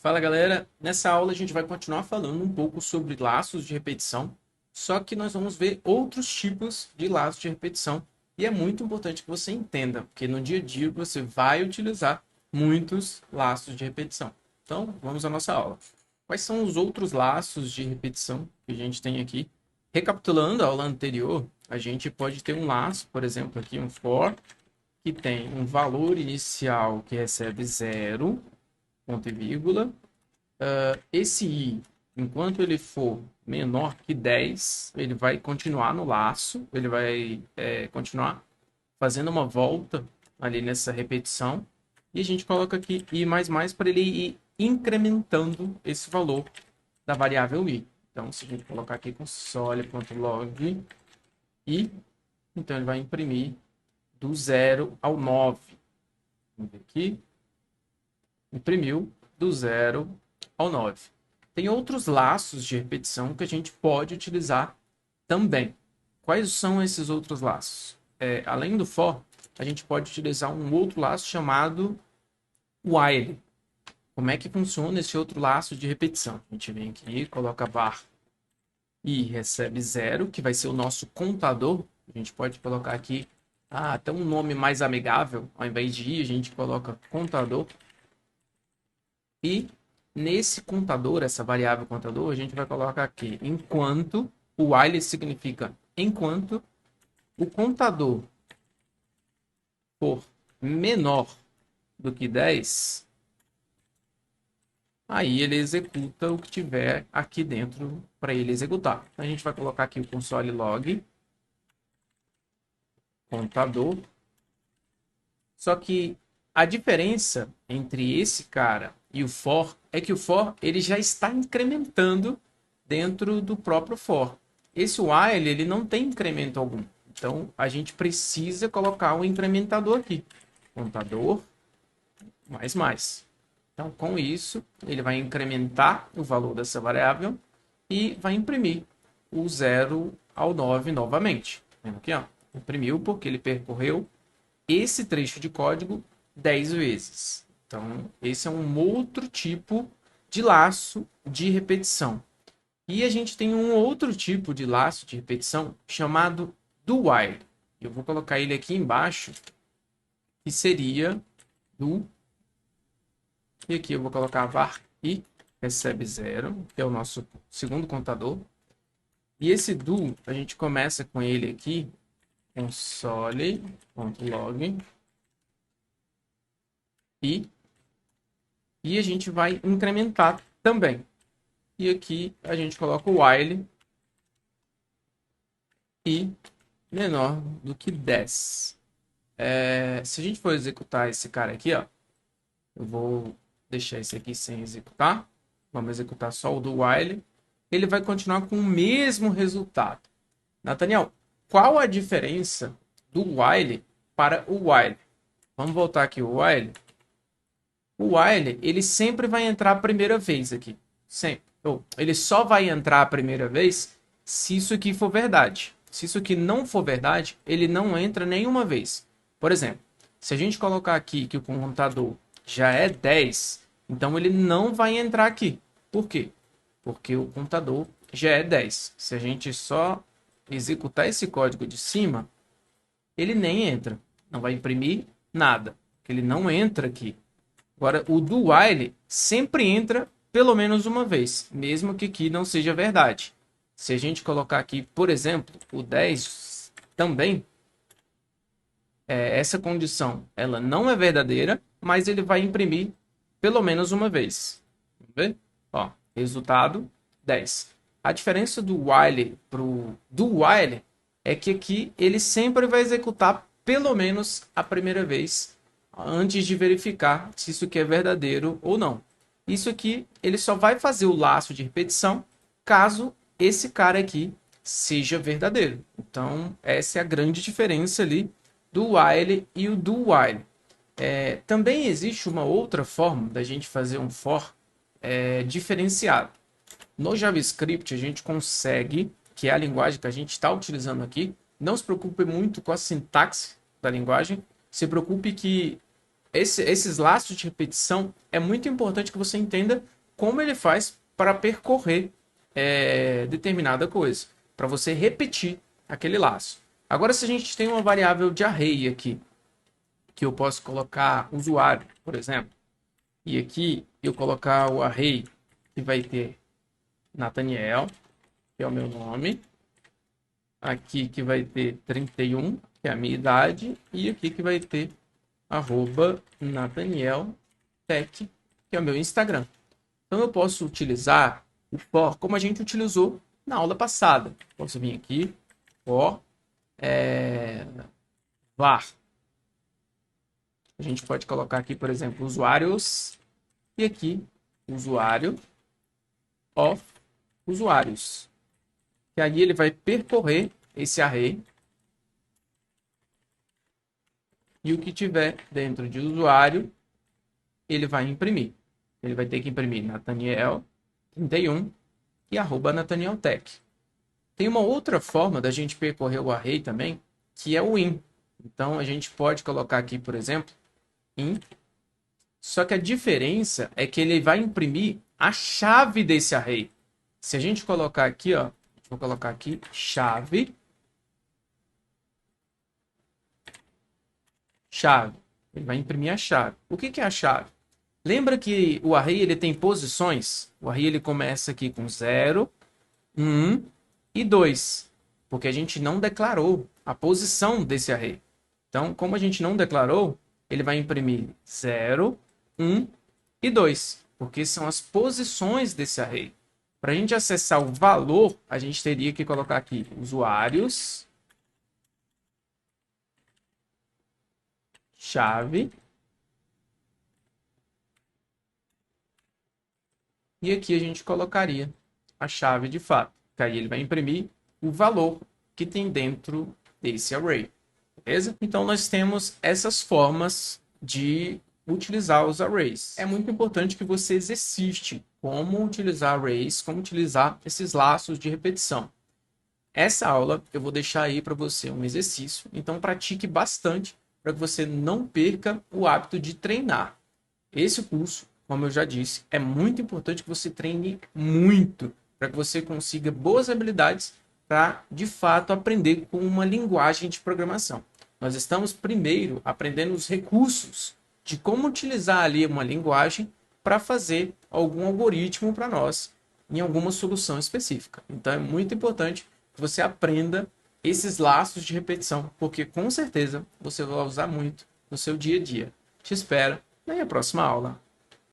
Fala galera, nessa aula a gente vai continuar falando um pouco sobre laços de repetição, só que nós vamos ver outros tipos de laços de repetição e é muito importante que você entenda, porque no dia a dia você vai utilizar muitos laços de repetição. Então, vamos à nossa aula. Quais são os outros laços de repetição que a gente tem aqui? Recapitulando a aula anterior, a gente pode ter um laço, por exemplo, aqui um for, que tem um valor inicial que recebe zero, ponto e vírgula. Esse i, enquanto ele for menor que 10, ele vai continuar no laço, ele vai continuar fazendo uma volta ali nessa repetição. E a gente coloca aqui i mais mais para ele ir incrementando esse valor da variável i. Então, se a gente colocar aqui console.log i, então ele vai imprimir do 0 ao 9. Vamos ver aqui. Imprimiu do 0 ao 9. Tem outros laços de repetição que a gente pode utilizar também. Quais são esses outros laços? Além do for, a gente pode utilizar um outro laço chamado while. Como é que funciona esse outro laço de repetição? A gente vem aqui, coloca var e recebe 0, que vai ser o nosso contador. A gente pode colocar aqui até um nome mais amigável. Ao invés de i, a gente coloca contador. E nesse contador, essa variável contador, a gente vai colocar aqui enquanto, o while significa enquanto o contador for menor do que 10, aí ele executa o que tiver aqui dentro para ele executar. Então, a gente vai colocar aqui o console log contador. Só que a diferença entre esse cara e o for é que o for ele já está incrementando dentro do próprio for. Esse while ele não tem incremento algum. Então a gente precisa colocar o incrementador aqui. Contador mais mais. Então com isso ele vai incrementar o valor dessa variável e vai imprimir o 0 ao 9 novamente. Vendo aqui, ó, imprimiu porque ele percorreu esse trecho de código 10 vezes. Então, esse é um outro tipo de laço de repetição. E a gente tem um outro tipo de laço de repetição chamado do while. Eu vou colocar ele aqui embaixo, que seria do. E aqui eu vou colocar var i recebe 0, que é o nosso segundo contador. E esse do, a gente começa com ele aqui, console.log e a gente vai incrementar também. E aqui a gente coloca o while e menor do que 10. Se a gente for executar esse cara aqui, ó, eu vou deixar esse aqui sem executar. Vamos executar só o do while. Ele vai continuar com o mesmo resultado. Nathaniel, qual a diferença do while para o while? Vamos voltar aqui o while. O while, ele sempre vai entrar a primeira vez aqui. Sempre. Ele só vai entrar a primeira vez se isso aqui for verdade. Se isso aqui não for verdade, ele não entra nenhuma vez. Por exemplo, se a gente colocar aqui que o contador já é 10, então ele não vai entrar aqui. Por quê? Porque o contador já é 10. Se a gente só executar esse código de cima, ele nem entra. Não vai imprimir nada. Porque ele não entra aqui. Agora, o do while sempre entra pelo menos uma vez, mesmo que aqui não seja verdade. Se a gente colocar aqui, por exemplo, o 10 também, essa condição ela não é verdadeira, mas ele vai imprimir pelo menos uma vez. Vamos ver? Ó, resultado 10. A diferença do while para o do while é que aqui ele sempre vai executar pelo menos a primeira vez antes de verificar se isso aqui é verdadeiro ou não. Isso aqui, ele só vai fazer o laço de repetição caso esse cara aqui seja verdadeiro. Então, essa é a grande diferença ali do while e o do while. Também existe uma outra forma da gente fazer um for diferenciado. No JavaScript, a gente consegue, que é a linguagem que a gente está utilizando aqui, não se preocupe muito com a sintaxe da linguagem, se preocupe que esses laços de repetição é muito importante que você entenda como ele faz para percorrer determinada coisa, para você repetir aquele laço. Agora, se a gente tem uma variável de array aqui, que eu posso colocar usuário, por exemplo, e aqui eu colocar o array que vai ter Nathaniel, que é o meu nome, aqui que vai ter 31, que é a minha idade, e aqui que vai ter @NathanielTech, que é o meu Instagram. Então eu posso utilizar o for como a gente utilizou na aula passada. Posso vir aqui, for var. A gente pode colocar aqui, por exemplo, usuários e aqui usuário of usuários. E aí ele vai percorrer esse array e o que tiver dentro de usuário ele vai imprimir. Ele vai ter que imprimir Nathaniel 31 e @NathanielTech. Tem uma outra forma da gente percorrer o array também, que é o in. Então a gente pode colocar aqui, por exemplo, in. Só que a diferença é que ele vai imprimir a chave desse array. Se a gente colocar aqui, ó, vou colocar aqui chave. Chave. Ele vai imprimir a chave. O que é a chave? Lembra que o array ele tem posições? O array ele começa aqui com 0, 1 e 2. Porque a gente não declarou a posição desse array. Então, como a gente não declarou, ele vai imprimir 0, 1 e 2. Porque são as posições desse array. Para a gente acessar o valor, a gente teria que colocar aqui usuários, chave. E aqui a gente colocaria a chave de fato. Que aí ele vai imprimir o valor que tem dentro desse array. Beleza? Então nós temos essas formas de utilizar os arrays. É muito importante que você exercite como utilizar arrays, como utilizar esses laços de repetição. Essa aula eu vou deixar aí para você um exercício, então pratique bastante para que você não perca o hábito de treinar. Esse curso, como eu já disse, é muito importante que você treine muito para que você consiga boas habilidades para, de fato, aprender com uma linguagem de programação. Nós estamos primeiro aprendendo os recursos de como utilizar ali uma linguagem para fazer algum algoritmo para nós em alguma solução específica. Então é muito importante que você aprenda esses laços de repetição, porque com certeza você vai usar muito no seu dia a dia. Te espero na próxima aula.